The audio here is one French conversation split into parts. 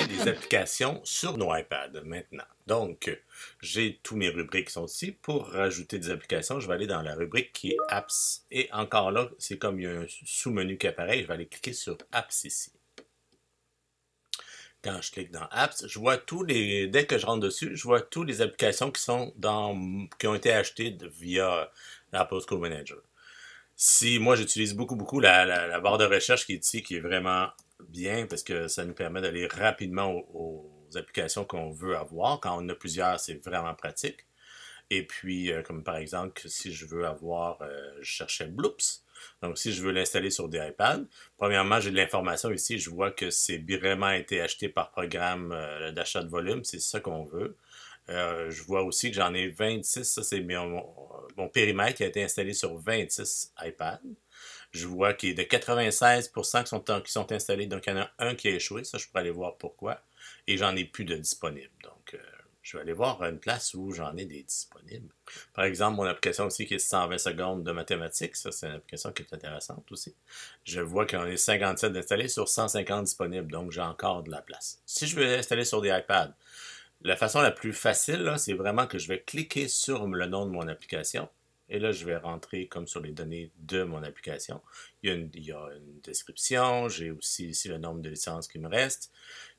Des applications sur nos iPads maintenant. Donc, j'ai tous mes rubriques qui sont ici. Pour rajouter des applications, je vais aller dans la rubrique qui est Apps. Et encore là, c'est comme il y a un sous-menu qui apparaît, je vais aller cliquer sur Apps ici. Quand je clique dans Apps, je vois dès que je rentre dessus, je vois toutes les applications qui qui ont été achetées via l'Apple School Manager. Si moi j'utilise beaucoup la barre de recherche qui est ici, qui est vraiment bien parce que ça nous permet d'aller rapidement aux applications qu'on veut avoir. Quand on en a plusieurs, c'est vraiment pratique. Et puis, comme par exemple, si je veux avoir, je cherchais Bloops. Donc, si je veux l'installer sur des iPads, premièrement, j'ai de l'information ici. Je vois que c'est vraiment été acheté par programme d'achat de volume. C'est ça qu'on veut. Je vois aussi que j'en ai 26. Ça, c'est mon périmètre qui a été installé sur 26 iPads. Je vois qu'il est de 96% qui sont installés. Donc, il y en a un qui a échoué. Ça, je pourrais aller voir pourquoi. Et j'en ai plus de disponibles. Donc, je vais aller voir une place où j'en ai des disponibles. Par exemple, mon application aussi qui est 120 secondes de mathématiques. Ça, c'est une application qui est intéressante aussi. Je vois qu'on est 57 installés sur 150 disponibles. Donc, j'ai encore de la place. Si je veux l'installer sur des iPads, la façon la plus facile, c'est vraiment que je vais cliquer sur le nom de mon application. Et là, je vais rentrer comme sur les données de mon application. Il y a une description, j'ai aussi ici le nombre de licences qui me reste.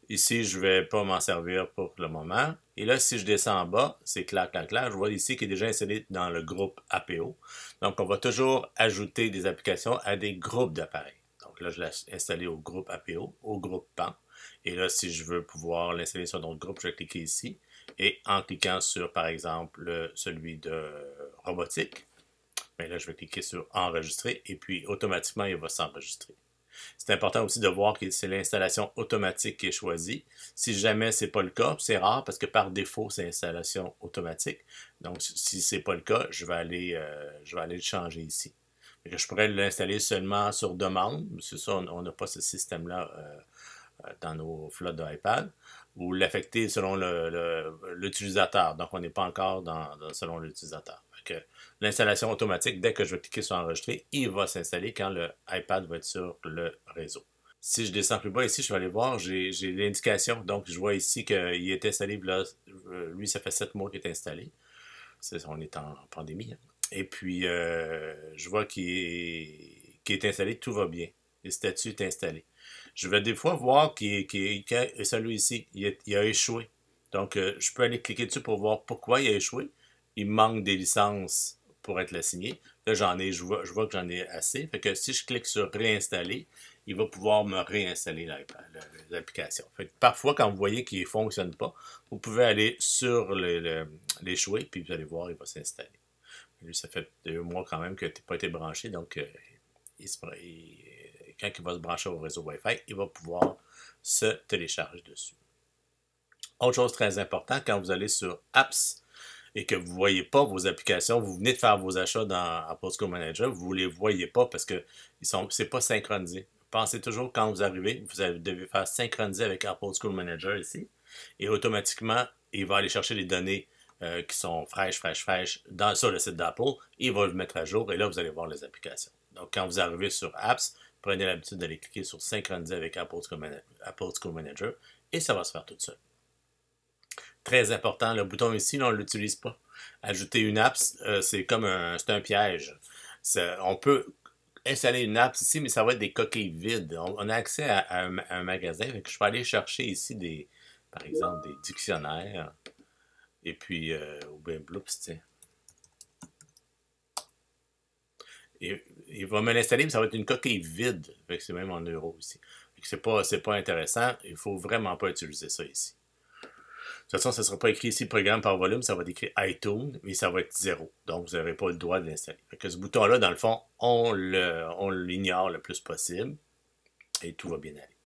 Ici, je ne vais pas m'en servir pour le moment. Et là, si je descends en bas, c'est clac. Je vois ici qu'il est déjà installé dans le groupe APO. Donc, on va toujours ajouter des applications à des groupes d'appareils. Donc là, je l'ai installé au groupe APO, au groupe PAN. Et là, si je veux pouvoir l'installer sur d'autres groupes, je vais cliquer ici. Et en cliquant sur, par exemple, celui de robotique, bien là, je vais cliquer sur enregistrer et puis automatiquement, il va s'enregistrer. C'est important aussi de voir que c'est l'installation automatique qui est choisie. Si jamais ce n'est pas le cas, c'est rare parce que par défaut, c'est l'installation automatique. Donc, si ce n'est pas le cas, je vais aller le changer ici. Je pourrais l'installer seulement sur demande. C'est ça, on n'a pas ce système-là dans nos flottes d'iPad, ou l'affecter selon l'utilisateur. Donc, on n'est pas encore selon l'utilisateur. L'installation automatique, dès que je vais cliquer sur enregistrer, il va s'installer quand le iPad va être sur le réseau. Si je descends plus bas ici, je vais aller voir, j'ai l'indication. Donc, je vois ici qu'il est installé. Là, lui, ça fait 7 mois qu'il est installé. On est en pandémie. Hein. Et puis, je vois qu'il est installé, tout va bien. Le statut est installé. Je vais des fois voir celui ici, il a échoué. Donc, je peux aller cliquer dessus pour voir pourquoi il a échoué. Il manque des licences pour être assigné. Là, je vois que j'en ai assez. Fait que si je clique sur réinstaller, il va pouvoir me réinstaller l'application. Parfois, quand vous voyez qu'il ne fonctionne pas, vous pouvez aller sur l'échoué, puis vous allez voir, il va s'installer. Lui, ça fait 2 mois quand même qu'il n'a pas été branché, donc quand il va se brancher au réseau Wi-Fi, il va pouvoir se télécharger dessus. Autre chose très importante, quand vous allez sur Apps et que vous ne voyez pas vos applications, vous venez de faire vos achats dans Apple School Manager, vous ne les voyez pas parce que ce n'est pas synchronisé. Pensez toujours quand vous arrivez, vous devez faire synchroniser avec Apple School Manager ici et automatiquement, il va aller chercher les données qui sont fraîches sur le site d'Apple, il va le mettre à jour et là, vous allez voir les applications. Donc, quand vous arrivez sur Apps, prenez l'habitude d'aller cliquer sur synchroniser avec Apple School Manager et ça va se faire tout seul. Très important, le bouton ici, là, on ne l'utilise pas. Ajouter une app, c'est un piège. On peut installer une app ici, mais ça va être des coquilles vides. On a accès à un magasin, donc je peux aller chercher ici par exemple, des dictionnaires. Et puis, ou bien Bloops, tiens. Et il va me l'installer, mais ça va être une coquille vide. C'est même en euros ici. C'est pas intéressant. Il ne faut vraiment pas utiliser ça ici. De toute façon, ça ne sera pas écrit ici programme par volume, ça va être écrit iTunes, mais ça va être 0. Donc, vous n'aurez pas le droit de l'installer. Ce bouton-là, dans le fond, on l'ignore le plus possible et tout va bien aller.